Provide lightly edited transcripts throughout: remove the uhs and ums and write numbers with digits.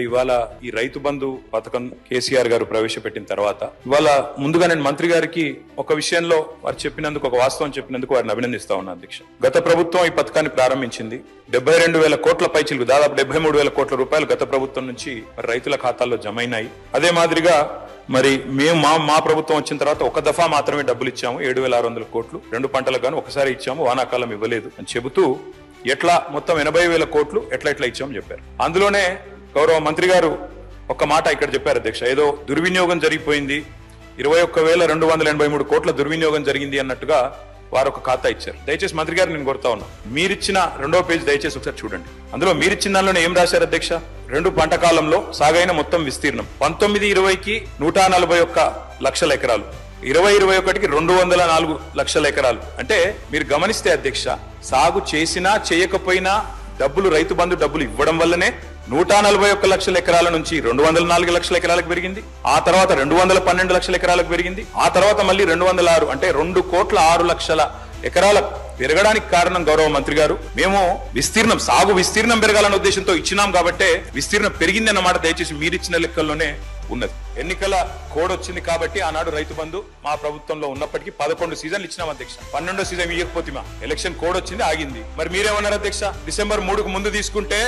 ఇవాళ ఈ రైతు బంధు పథకం కేసీఆర్ గారు ప్రవేశపెట్టిన తర్వాత ఇవాళ ముందుగా నేను మంత్రి గారికి ఒక విషయంలో వారు చెప్పినందుకు, ఒక వాస్తవం చెప్పినందుకు వారిని అభినందిస్తా ఉన్నా అధ్యక్ష. గత ప్రభుత్వం ఈ పథకాన్ని ప్రారంభించింది. 72,000 కోట్ల పైచిలకు దాదాపు 73,000 కోట్ల రూపాయలు గత ప్రభుత్వం నుంచి రైతుల ఖాతాల్లో జమ అయినాయి. అదే మాదిరిగా మరి మేము మా ప్రభుత్వం వచ్చిన తర్వాత ఒక దఫా మాత్రమే డబ్బులు ఇచ్చాము, 7,600 కోట్లు 2 పంటలకు గాను ఒకసారి ఇచ్చాము, వానాకాలం ఇవ్వలేదు అని చెబుతూ ఎట్లా మొత్తం 80,000 కోట్లు ఎట్లా ఇచ్చామని చెప్పారు. అందులోనే గౌరవ మంత్రి గారు ఒక మాట ఇక్కడ చెప్పారు అధ్యక్ష, ఏదో దుర్వినియోగం జరిగిపోయింది, 21,283 కోట్ల దుర్వినియోగం జరిగింది అన్నట్టుగా వారు ఒక ఖాతా ఇచ్చారు. దయచేసి మంత్రి గారు నేను కోరుతా ఉన్నా, మీరిచ్చిన 2వ పేజీ దయచేసి ఒకసారి చూడండి. అందులో మీరిచ్చిన దానిలోనే ఏం రాశారు అధ్యక్ష? 2 పంట కాలంలో సాగైన మొత్తం విస్తీర్ణం 19-20కి 141 లక్షల ఎకరాలు, 20-21కి 204 లక్షల ఎకరాలు. అంటే మీరు గమనిస్తే అధ్యక్ష, సాగు చేసినా చేయకపోయినా డబ్బులు, రైతు బంధు డబ్బులు ఇవ్వడం వల్లనే 141 లక్షల ఎకరాల నుంచి 204 లక్షల ఎకరాలకు పెరిగింది. ఆ తర్వాత 212 లక్షల ఎకరాలకు పెరిగింది. ఆ తర్వాత మళ్ళీ 206, అంటే 2,06 లక్షల ఎకరాల పెరగడానికి కారణం గౌరవ మంత్రి గారు, మేము సాగు విస్తీర్ణం పెరగాలన్న ఉద్దేశంతో ఇచ్చినాం కాబట్టే విస్తీర్ణం పెరిగింది అన్నమాట దయచేసి మీరిచ్చిన లెక్కల్లోనే ఉన్నది. ఎన్నికల కోడ్ వచ్చింది కాబట్టి ఆనాడు రైతు బంధు మా ప్రభుత్వంలో ఉన్నప్పటికీ 11 సీజన్లు ఇచ్చినాం అధ్యక్ష. 12వ సీజన్ ఇవ్వకపోతే ఎలక్షన్ కోడ్ వచ్చింది, ఆగింది. మరి మీరేమన్నారు అధ్యక్ష? డిసెంబర్ 3కు ముందు తీసుకుంటే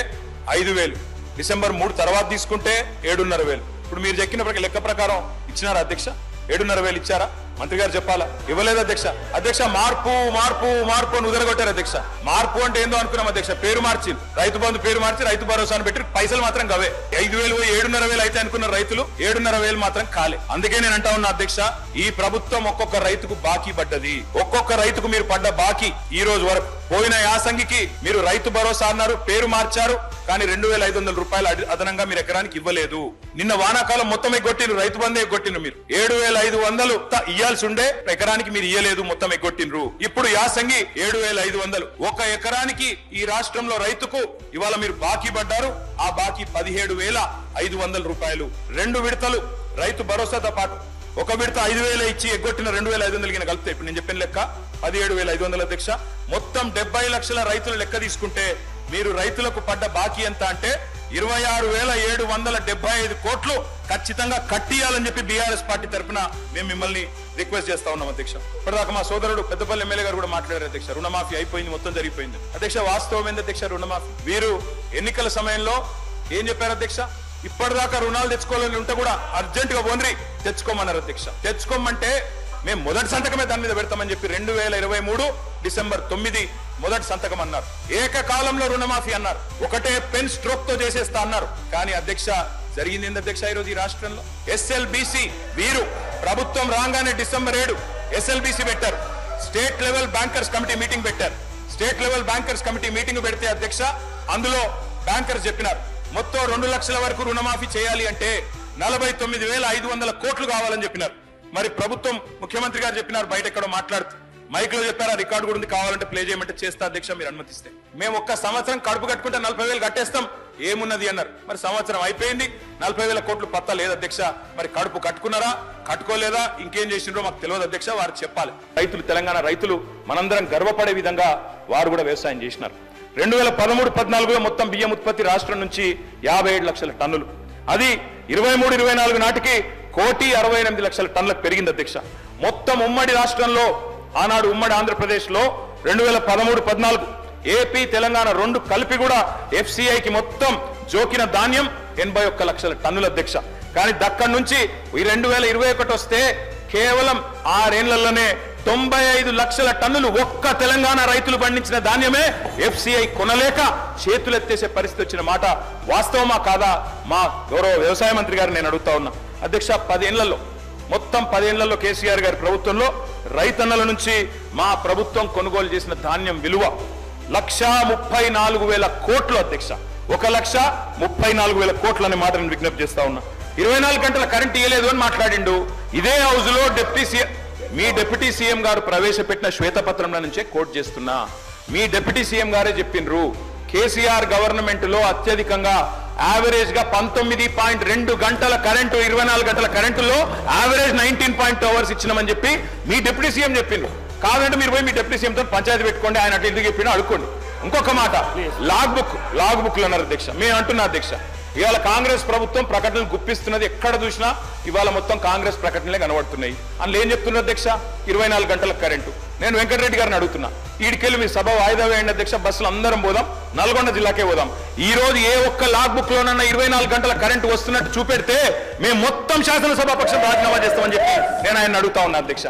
5,000, డిసెంబర్ 3 తర్వాత తీసుకుంటే 7,500. ఇప్పుడు మీరు చెక్కినప్పటికీ లెక్క ప్రకారం ఇచ్చినారా అధ్యక్ష? 7,500 ఇచ్చారా? మంత్రి గారు చెప్పాలా? ఇవ్వలేదు అధ్యక్ష. అధ్యక్ష మార్పు మార్పు మార్పు అని ఉదరగొట్టారు అధ్యక్ష. మార్పు అంటే ఏందో అనుకున్నాం అధ్యక్ష, పేరు మార్చి రైతు బంధు పేరు మార్చి రైతు భరోసాను పెట్టి పైసలు మాత్రం గవే 5,000 7,500 అయితే అనుకున్న రైతులు 7,500 మాత్రం కాలే. అందుకే నేను అంటా ఉన్నా అధ్యక్ష, ఈ ప్రభుత్వం ఒక్కొక్క రైతుకు బాకీ పడ్డది. ఒక్కొక్క రైతుకు మీరు పడ్డ బాకీ ఈ రోజు వరకు, పోయిన యాసంగికి మీరు రైతు భరోసా అన్నారు, పేరు మార్చారు, కానీ 2,500 రూపాయలు అదనంగా మీరు ఎకరానికి ఇవ్వలేదు. నిన్న వానాకాలం మొత్తం ఎగ్గొట్టిండ్రు, రైతు బంధు ఎగ్గొట్టిండ్రు. మీరు 7,500 ఇయ్యాల్సి ఉండే ఎకరానికి మీరు ఇయ్యలేదు, మొత్తం ఎగ్గొట్టిండ్రు. ఇప్పుడు యాసంగి 7,500 ఒక ఎకరానికి ఈ రాష్ట్రంలో రైతుకు ఇవాళ మీరు బాకీ పడ్డారు. ఆ బాకీ 17,500 రూపాయలు. 2 విడతలు రైతు భరోసాతో పాటు ఒక విడత 5,000 ఇచ్చి ఎగ్గొట్టిన 2,500 కలిపితే ఇప్పుడు నేను చెప్పిన లెక్క 17,500 అధ్యక్ష. మొత్తం 70 లక్షల రైతుల లెక్క తీసుకుంటే మీరు రైతులకు పడ్డ బాకీ ఎంత అంటే 26,775 కోట్లు ఖచ్చితంగా కట్టియాలని చెప్పి బీఆర్ఎస్ పార్టీ తరఫున మేము మిమ్మల్ని రిక్వెస్ట్ చేస్తా ఉన్నాం అధ్యక్ష. ఇప్పటిదాకా మా సోదరుడు పెద్దపల్లి ఎమ్మెల్యే గారు కూడా మాట్లాడారు అధ్యక్ష, రుణమాఫీ అయిపోయింది, మొత్తం జరిగిపోయింది. అధ్యక్ష వాస్తవం ఏంది అధ్యక్ష? రుణమాఫీ వీరు ఎన్నికల సమయంలో ఏం చెప్పారు అధ్యక్ష? ఇప్పటిదాకా రుణాలు తెచ్చుకోవాలని ఉంటే కూడా అర్జెంట్ గా ఓన్రీ తెచ్చుకోమన్నారు అధ్యక్ష. తెచ్చుకోమంటే మేము మొదటి సంతకమే దాని మీద పెడతామని చెప్పి 2023 డిసెంబర్ 9 మొదటి సంతకం అన్నారు. ఏకకాలంలో రుణమాఫీ అన్నారు, ఒకటే పెన్ స్ట్రోక్ తో చేసేస్తా అన్నారు. కానీ అధ్యక్ష జరిగింది ఏంది అధ్యక్ష? ఈరోజు ఈ రాష్ట్రంలో SLBC వీరు ప్రభుత్వం రాగానే డిసెంబర్ 7 SLBC పెట్టారు, state level bankers committee meeting పెట్టారు. State level bankers committee meeting పెడితే అధ్యక్ష అందులో బ్యాంకర్స్ చెప్పినారు మొత్తం 2 లక్షల వరకు రుణమాఫీ చేయాలి అంటే 49,500 కోట్లు కావాలని చెప్పినారు. మరి ప్రభుత్వం ముఖ్యమంత్రి గారు చెప్పినారు, బయట ఎక్కడో మాట్లాడుతూ మైక్ లో చెప్పారా, రికార్డు కూడా ఉంది, కావాలంటే ప్లే చేయమంటే చేస్తా అధ్యక్ష మీరు అనుమతిస్తే. మేము ఒక్క సంవత్సరం కడుపు కట్టుకుంటే 40,000 కట్టేస్తాం, ఏమున్నది అన్నారు. మరి సంవత్సరం అయిపోయింది, 40,000 కోట్లు పత్తా లేదు అధ్యక్ష. మరి కడుపు కట్టుకున్నారా, కట్టుకోలేదా, ఇంకేం చేసిండ్రో మాకు తెలియదు అధ్యక్ష, వారు చెప్పాలి. రైతులు, తెలంగాణ రైతులు మనందరం గర్వపడే విధంగా వారు కూడా వ్యవసాయం చేసినారు. 2013-14లో మొత్తం బియ్యం ఉత్పత్తి రాష్ట్రం నుంచి 57 లక్షల టన్నులు, అది 23-24 నాటికి 1,68,00,000 టన్నులకు పెరిగింది అధ్యక్ష. మొత్తం ఉమ్మడి రాష్ట్రంలో ఆనాడు ఉమ్మడి ఆంధ్రప్రదేశ్ లో 2013-14 ఏపీ తెలంగాణ 2 కలిపి కూడా FCIకి మొత్తం జోకిన ధాన్యం 81 లక్షల టన్నుల అధ్యక్ష. కానీ దక్కడి నుంచి 2021 వస్తే కేవలం 6 ఏళ్లలోనే 95 లక్షల టన్నులు ఒక్క తెలంగాణ రైతులు పండించిన ధాన్యమే FCI కొనలేక చేతులెత్తేసే పరిస్థితి వచ్చిన మాట వాస్తవమా కాదా? మా గౌరవ వ్యవసాయ మంత్రి గారు నేను అడుగుతా ఉన్నా అధ్యక్ష. 10 ఏళ్లలో మొత్తం 10 ఏళ్లలో కేసీఆర్ గారి ప్రభుత్వంలో రైతన్నల నుంచి మా ప్రభుత్వం కొనుగోలు చేసిన ధాన్యం విలువ 1,34,000 కోట్లు అధ్యక్ష. 1,34,000 కోట్లు అనే మాట నేను విజ్ఞప్తి చేస్తా ఉన్నా. 24 గంటల కరెంట్ ఇవ్వలేదు అని మాట్లాడిండు. ఇదే హౌస్ లో మీ డిప్యూటీ సీఎం గారు ప్రవేశపెట్టిన శ్వేతపత్రంలో నుంచే కోట్ చేస్తున్నా. మీ డిప్యూటీ సీఎం గారే చెప్పిండ్రు, కేసీఆర్ గవర్నమెంట్ లో అత్యధికంగా యావరేజ్ గా 19.2 గంటల కరెంటు, 24 గంటల కరెంటులో యావరేజ్ 19.2 అవర్స్ ఇచ్చినామని చెప్పి మీ డిప్యూటీ సీఎం చెప్పిండ్రు. కావాలంటే మీరు పోయి మీ డిప్యూటీ సీఎం తో పంచాయతీ పెట్టుకోండి, ఆయన అట్లా ఎందుకు చెప్పినా అడుక్కోండి. ఇంకొక మాట, లాగ్ బుక్ లో అన్నారు అధ్యక్ష. మేము అంటున్నా అధ్యక్ష, ఇవాళ కాంగ్రెస్ ప్రభుత్వం ప్రకటనలు గుప్పిస్తున్నది, ఎక్కడ చూసినా ఇవాళ మొత్తం కాంగ్రెస్ ప్రకటనలే కనబడుతున్నాయి. అందులో ఏం చెప్తున్నారు అధ్యక్ష? 24 గంటల కరెంటు. నేను వెంకటరెడ్డి గారిని అడుగుతున్నా, ఈడికెళ్ళి మీ సభ వాయిదా వేయండి అధ్యక్ష, బస్సులు అందరం పోదాం, నల్గొండ జిల్లాకే పోదాం. ఈ రోజు ఏ ఒక్క లాగ్ బుక్ లోనన్నా 24 గంటల కరెంటు వస్తున్నట్టు చూపెడితే మేము మొత్తం శాసనసభాపక్షం రాజీనామా చేస్తామని చెప్పి నేను ఆయన అడుగుతా ఉన్నా అధ్యక్ష.